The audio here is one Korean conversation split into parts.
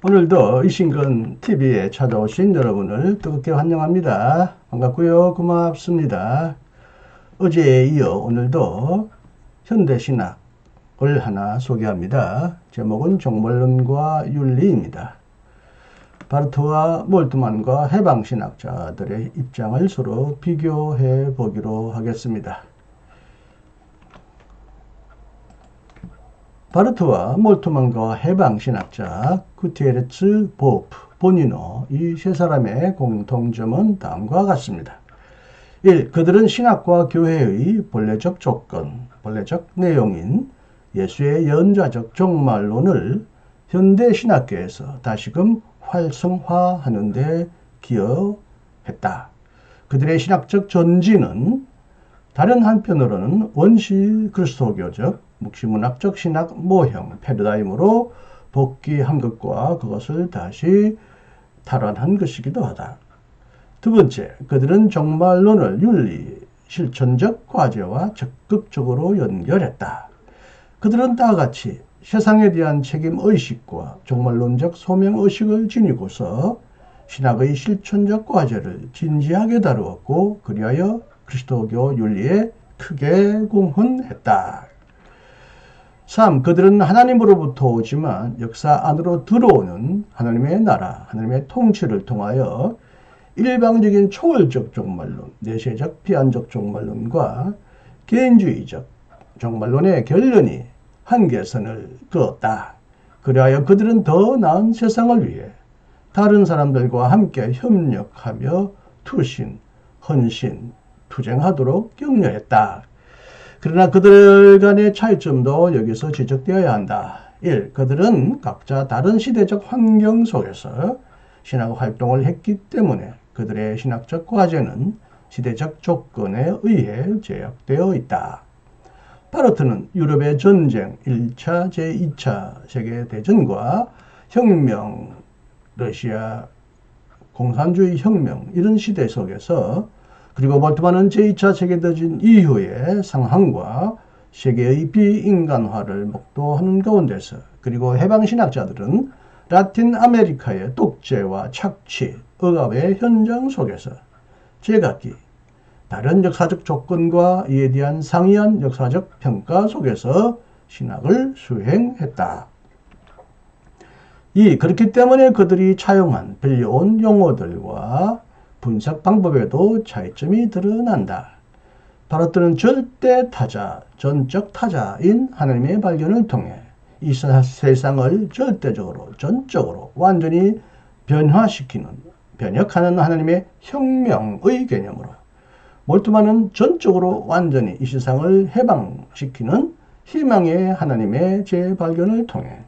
오늘도 이신근 TV에 찾아오신 여러분을 뜨겁게 환영합니다. 반갑고요. 고맙습니다. 어제에 이어 오늘도 현대신학을 하나 소개합니다. 제목은 종말론과 윤리입니다. 바르트와 몰트만과 해방신학자들의 입장을 서로 비교해 보기로 하겠습니다. 바르트와 몰트만과 해방신학자 구티에레츠 보프, 보니노 이 세 사람의 공통점은 다음과 같습니다. 1. 그들은 신학과 교회의 본래적 조건, 본래적 내용인 예수의 연좌적 종말론을 현대신학계에서 다시금 활성화하는 데 기여했다. 그들의 신학적 전진은 다른 한편으로는 원시 그리스도교적 묵시문학적 신학 모형 패러다임으로 복귀한 것과 그것을 다시 탈환한 것이기도 하다. 두 번째, 그들은 종말론을 윤리, 실천적 과제와 적극적으로 연결했다. 그들은 다와 같이 세상에 대한 책임의식과 종말론적 소명의식을 지니고서 신학의 실천적 과제를 진지하게 다루었고 그리하여 그리스도교 윤리에 크게 공헌했다. 3. 그들은 하나님으로부터 오지만 역사 안으로 들어오는 하나님의 나라, 하나님의 통치를 통하여 일방적인 초월적 종말론, 내세적 비한적 종말론과 개인주의적 종말론의 결론이 한계선을 그었다. 그리하여 그들은 더 나은 세상을 위해 다른 사람들과 함께 협력하며 투신, 헌신, 투쟁하도록 격려했다. 그러나 그들 간의 차이점도 여기서 지적되어야 한다. 1. 그들은 각자 다른 시대적 환경 속에서 신학 활동을 했기 때문에 그들의 신학적 과제는 시대적 조건에 의해 제약되어 있다. 바르트는 유럽의 전쟁, 1차, 제2차 세계대전과 혁명, 러시아 공산주의 혁명 이런 시대 속에서 그리고 몰트만은 제2차 세계대전 이후의 상황과 세계의 비인간화를 목도하는 가운데서 그리고 해방신학자들은 라틴 아메리카의 독재와 착취, 억압의 현장 속에서 제각기 다른 역사적 조건과 이에 대한 상이한 역사적 평가 속에서 신학을 수행했다. 2. 그렇기 때문에 그들이 차용한 빌려온 용어들과 분석 방법에도 차이점이 드러난다. 바르트는 절대 타자, 전적 타자인 하나님의 발견을 통해 이 세상을 절대적으로, 전적으로 완전히 변화시키는, 변혁하는 하나님의 혁명의 개념으로, 몰트만은 전적으로 완전히 이 세상을 해방시키는 희망의 하나님의 재발견을 통해,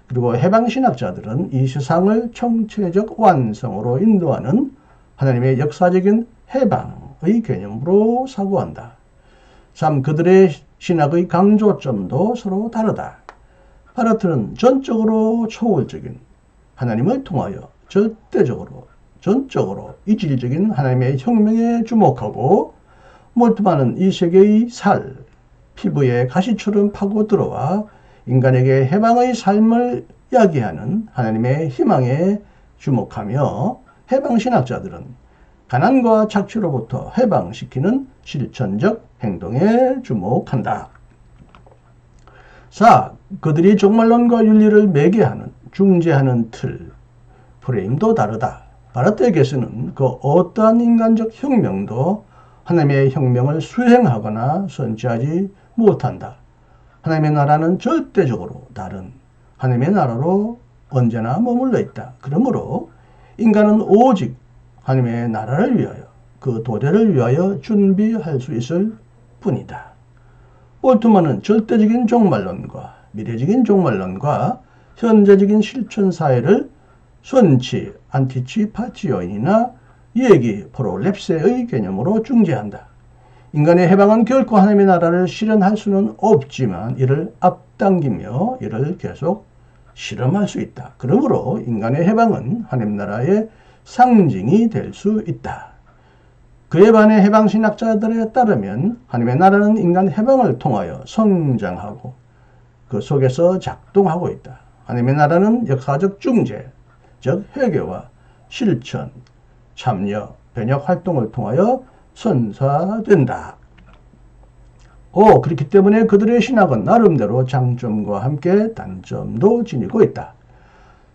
그리고 해방신학자들은 이 세상을 총체적 완성으로 인도하는 하나님의 역사적인 해방의 개념으로 사고한다. 3. 그들의 신학의 강조점도 서로 다르다. 바르트는 전적으로 초월적인 하나님을 통하여 절대적으로, 전적으로 이질적인 하나님의 혁명에 주목하고 몰트만은 이 세계의 살, 피부에 가시처럼 파고 들어와 인간에게 해방의 삶을 야기하는 하나님의 희망에 주목하며 해방신학자들은 가난과 착취로부터 해방시키는 실천적 행동에 주목한다. 4. 그들이 종말론과 윤리를 매개하는, 중재하는 틀, 프레임도 다르다. 바르트에게서는 그 어떠한 인간적 혁명도 하나님의 혁명을 수행하거나 선취하지 못한다. 하나님의 나라는 절대적으로 다른 하나님의 나라로 언제나 머물러 있다. 그러므로 인간은 오직 하나님의 나라를 위하여 그 도래를 위하여 준비할 수 있을 뿐이다. 몰트만은 절대적인 종말론과 미래적인 종말론과 현재적인 실천 사회를 선치, 안티치, 파치요인이나 얘기, 프롤랩세의 개념으로 중재한다. 인간의 해방은 결코 하나님의 나라를 실현할 수는 없지만 이를 앞당기며 이를 계속 실험할 수 있다. 그러므로 인간의 해방은 하나님 나라의 상징이 될 수 있다. 그에 반해 해방신학자들에 따르면 하나님의 나라는 인간 해방을 통하여 성장하고 그 속에서 작동하고 있다. 하나님의 나라는 역사적 중재, 즉 회개와 실천, 참여, 변혁 활동을 통하여 선사된다. 그렇기 때문에 그들의 신학은 나름대로 장점과 함께 단점도 지니고 있다.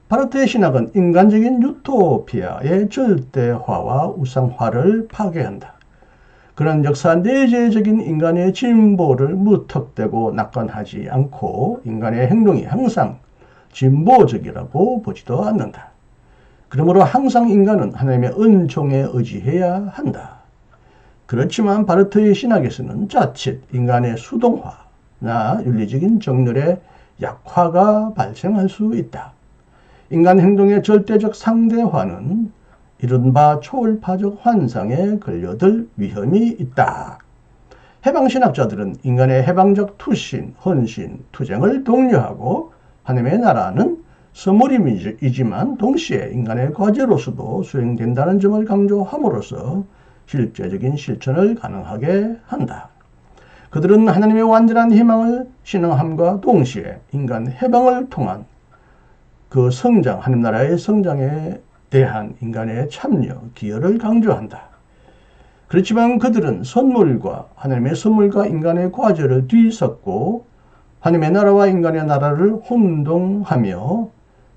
바르트의 신학은 인간적인 유토피아의 절대화와 우상화를 파괴한다. 그런 역사 내재적인 인간의 진보를 무턱대고 낙관하지 않고 인간의 행동이 항상 진보적이라고 보지도 않는다. 그러므로 항상 인간은 하나님의 은총에 의지해야 한다. 그렇지만 바르트의 신학에서는 자칫 인간의 수동화나 윤리적인 정렬의 약화가 발생할 수 있다. 인간 행동의 절대적 상대화는 이른바 초월파적 환상에 걸려들 위험이 있다. 해방신학자들은 인간의 해방적 투신, 헌신, 투쟁을 독려하고 하나님의 나라는 선물이지만 동시에 인간의 과제로서도 수행된다는 점을 강조함으로써 실제적인 실천을 가능하게 한다. 그들은 하나님의 완전한 희망을 신앙함과 동시에 인간 해방을 통한 그 성장, 하나님 나라의 성장에 대한 인간의 참여, 기여를 강조한다. 그렇지만 그들은 선물과 하나님의 선물과 인간의 과제를 뒤섞고 하나님의 나라와 인간의 나라를 혼동하며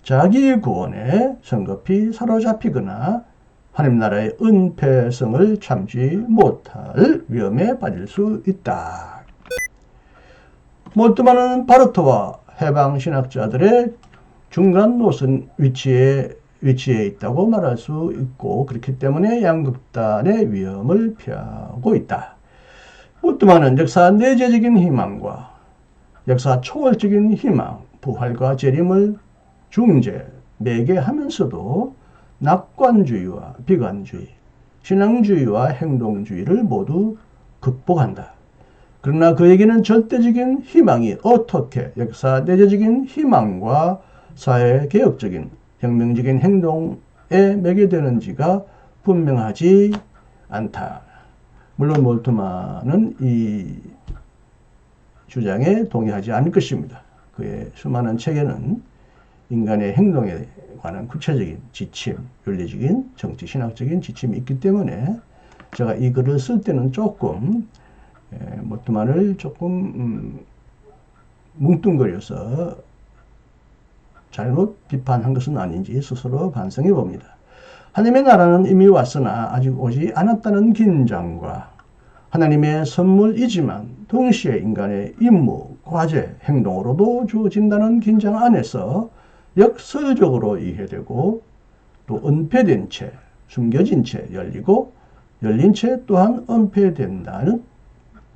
자기 구원에 성급히 사로잡히거나 하나님 나라의 은폐성을 참지 못할 위험에 빠질 수 있다. 몰트만은 바르트와 해방신학자들의 중간 노선 위치에 있다고 말할 수 있고 그렇기 때문에 양극단의 위험을 피하고 있다. 몰트만은 역사 내재적인 희망과 역사 초월적인 희망, 부활과 재림을 중재, 매개하면서도 낙관주의와 비관주의, 신앙주의와 행동주의를 모두 극복한다. 그러나 그에게는 절대적인 희망이 어떻게 역사 내재적인 희망과 사회개혁적인 혁명적인 행동에 매개되는지가 분명하지 않다. 물론 몰트만은 이 주장에 동의하지 않을 것입니다. 그의 수많은 책에는 인간의 행동에 관한 구체적인 지침, 윤리적인, 정치, 신학적인 지침이 있기 때문에 제가 이 글을 쓸 때는 조금 몰트만을 조금 뭉뚱거려서 잘못 비판한 것은 아닌지 스스로 반성해 봅니다. 하나님의 나라는 이미 왔으나 아직 오지 않았다는 긴장과 하나님의 선물이지만 동시에 인간의 임무, 과제, 행동으로도 주어진다는 긴장 안에서 역설적으로 이해되고 또 은폐된 채, 숨겨진 채 열리고 열린 채 또한 은폐된다는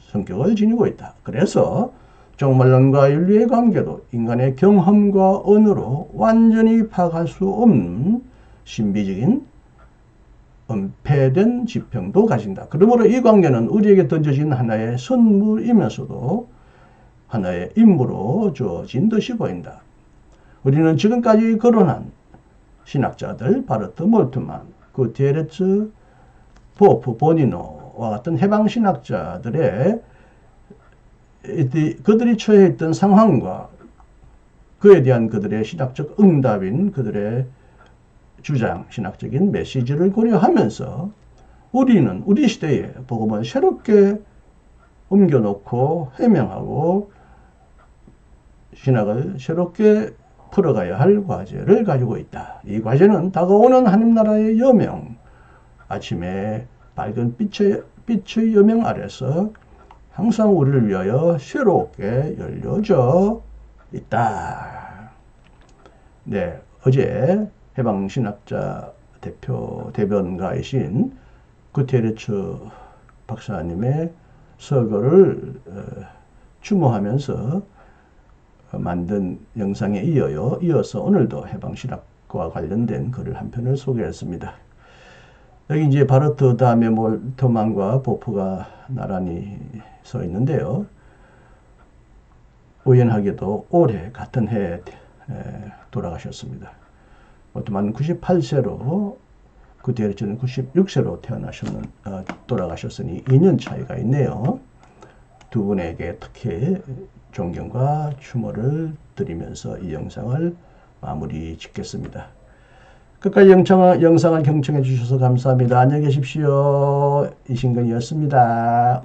성격을 지니고 있다. 그래서 종말론과 윤리의 관계도 인간의 경험과 언어로 완전히 파악할 수 없는 신비적인 은폐된 지평도 가진다. 그러므로 이 관계는 우리에게 던져진 하나의 선물이면서도 하나의 임무로 주어진 듯이 보인다. 우리는 지금까지 거론한 신학자들, 바르트, 몰트만, 구티에레츠, 포프, 보니노와 같은 해방신학자들의 그들이 처해 있던 상황과 그에 대한 그들의 신학적 응답인 그들의 주장, 신학적인 메시지를 고려하면서 우리는 우리 시대에 복음을 새롭게 옮겨놓고 해명하고 신학을 새롭게 풀어가야 할 과제를 가지고 있다. 이 과제는 다가오는 하나님 나라의 여명, 아침에 밝은 빛의 여명 아래서 항상 우리를 위하여 새롭게 열려져 있다. 네, 어제 해방신학자 대변가이신 구테레츠 박사님의 서거를 추모하면서 만든 영상에 이어서 오늘도 해방신학과 관련된 글을 한 편을 소개했습니다. 여기 이제 바르트 다음에 몰트만과 보프가 나란히 서 있는데요. 우연하게도 올해 같은 해에 돌아가셨습니다. 몰트만은 98세로 구테레츠는 96세로 돌아가셨으니 2년 차이가 있네요. 두 분에게 특히 존경과 추모를 드리면서 이 영상을 마무리 짓겠습니다. 끝까지 영상을 경청해 주셔서 감사합니다. 안녕히 계십시오. 이신근이었습니다.